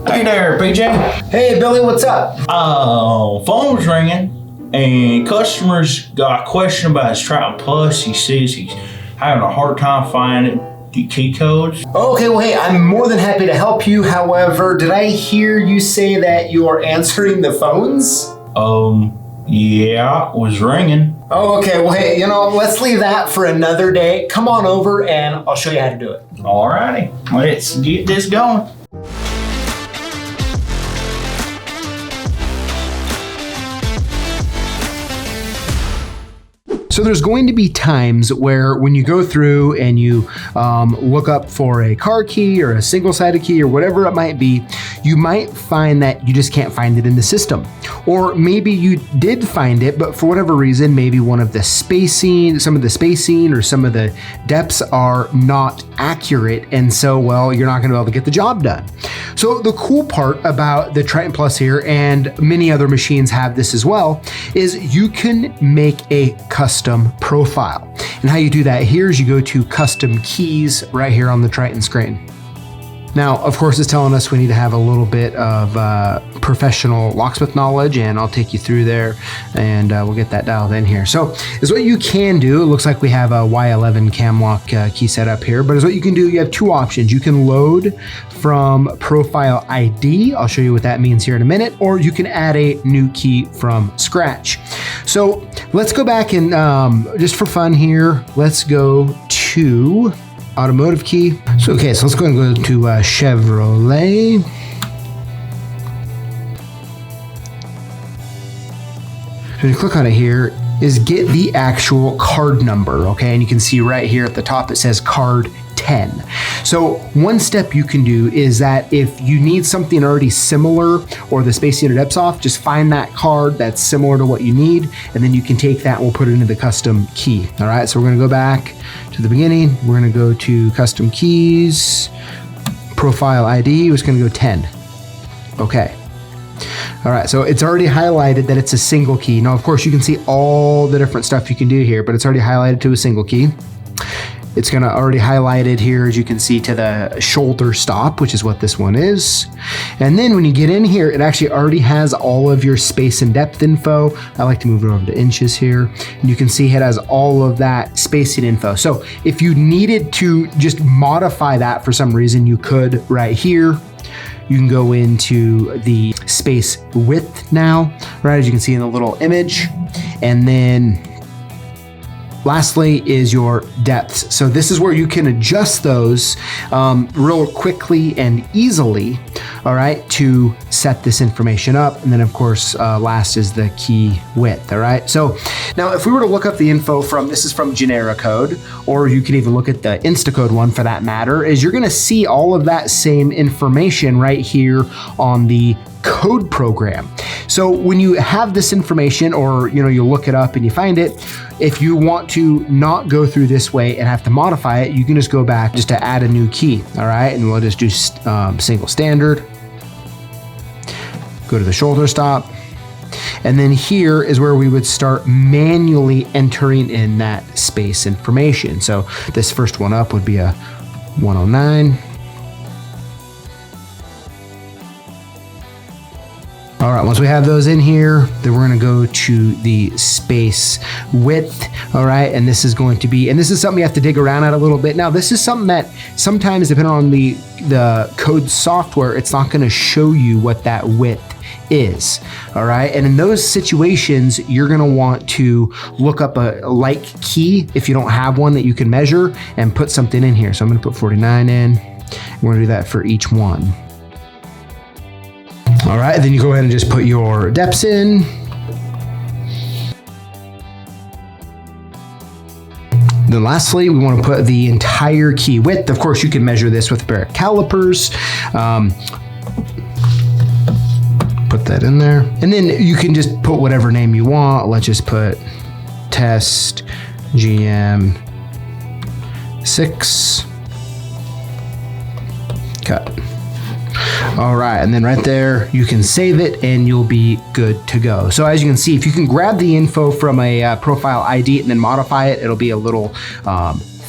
Hey there, PJ. Hey, Billy, what's up? Phone's ringing, and customer's got a question about his Triton Plus. He says he's having a hard time finding the key codes. Okay, well, hey, I'm more than happy to help you. However, did I hear you say that you're answering the phones? Yeah, it was ringing. Oh, okay, well, hey, let's leave that for another day. Come on over and I'll show you how to do it. Alrighty, let's get this going. So there's going to be times where when you go through and you look up for a car key or a single-sided key or whatever it might be, you might find that you just can't find it in the system. Or maybe you did find it, but for whatever reason, maybe some of the spacing or some of the depths are not accurate. And so, well, you're not gonna be able to get the job done. So the cool part about the Triton Plus here, and many other machines have this as well, is you can make a custom profile. And how you do that here is you go to custom keys right here on the Triton screen. Now, of course, it's telling us we need to have a little bit of professional locksmith knowledge, and I'll take you through there and we'll get that dialed in here. So is what you can do. It looks like we have a Y11 cam lock key set up here, but is what you can do, you have two options. You can load from profile ID. I'll show you what that means here in a minute, or you can add a new key from scratch. So let's go back and just for fun here, let's go to automotive key. So let's go and go to Chevrolet. So when you click on it here, is get the actual card number, okay? And you can see right here at the top, it says card 10. So one step you can do is that if you need something already similar or the spacing or depths off, just find that card that's similar to what you need, and then you can take that and we'll put it into the custom key. All right, so we're gonna go back to the beginning. We're gonna go to custom keys, profile ID, it's gonna go 10. Okay. All right, so it's already highlighted that it's a single key. Now, of course, you can see all the different stuff you can do here, but it's already highlighted to a single key. It's gonna already highlighted here, as you can see, to the shoulder stop, which is what this one is. And then when you get in here, it actually already has all of your space and depth info. I like to move it over to inches here. And you can see it has all of that spacing info. So if you needed to just modify that for some reason, you could right here. You can go into the space width now, right, as you can see in the little image. And then lastly is your depths. So this is where you can adjust those real quickly and easily, all right, to set this information up. And then of course, last is the key width, all right? So now if we were to look up the info this is from Genericode, or you can even look at the Instacode one for that matter, is you're gonna see all of that same information right here on the code program. So when you have this information, or you look it up and you find it, if you want to not go through this way and have to modify it, you can just go back just to add a new key, all right? And we'll just do single standard, go to the shoulder stop, and then here is where we would start manually entering in that space information. So this first one up would be a 109. All right, once we have those in here, then we're gonna go to the space width, all right? And this is going to be, and this is something you have to dig around at a little bit. Now, this is something that sometimes, depending on the code software, it's not gonna show you what that width is, all right? And in those situations, you're gonna want to look up a like key if you don't have one that you can measure and put something in here. So I'm gonna put 49 in. We're gonna do that for each one. All right, then you go ahead and just put your depths in. Then lastly, we want to put the entire key width. Of course, you can measure this with a pair of calipers. Put that in there. And then you can just put whatever name you want. Let's just put test GM 6 cut. All right, and then right there, you can save it and you'll be good to go. So as you can see, if you can grab the info from a profile ID and then modify it, it'll be a little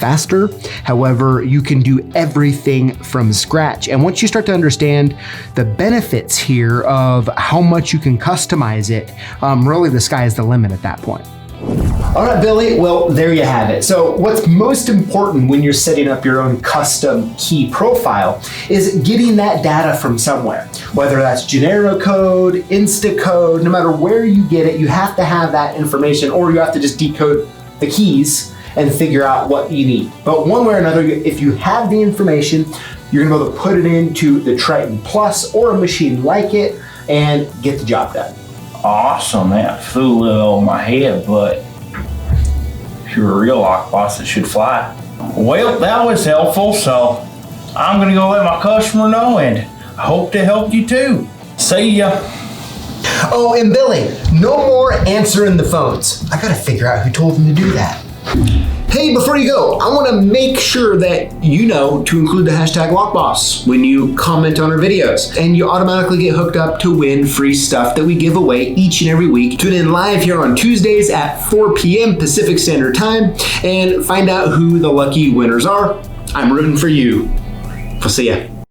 faster. However, you can do everything from scratch. And once you start to understand the benefits here of how much you can customize it, really the sky is the limit at that point. All right, Billy, well, there you have it. So what's most important when you're setting up your own custom key profile is getting that data from somewhere, whether that's Genero code, Instacode, no matter where you get it, you have to have that information, or you have to just decode the keys and figure out what you need. But one way or another, if you have the information, you're gonna be able to put it into the Triton Plus or a machine like it and get the job done. Awesome, that flew a little over my head, but if you're a real lock boss, it should fly. Well, that was helpful, so I'm gonna go let my customer know, and I hope to help you too. See ya. Oh, and Billy, no more answering the phones. I gotta figure out who told him to do that. Hey, before you go, I wanna make sure that you know to include the hashtag lockboss when you comment on our videos, and you automatically get hooked up to win free stuff that we give away each and every week. Tune in live here on Tuesdays at 4 p.m. Pacific Standard Time and find out who the lucky winners are. I'm rooting for you. We'll see ya.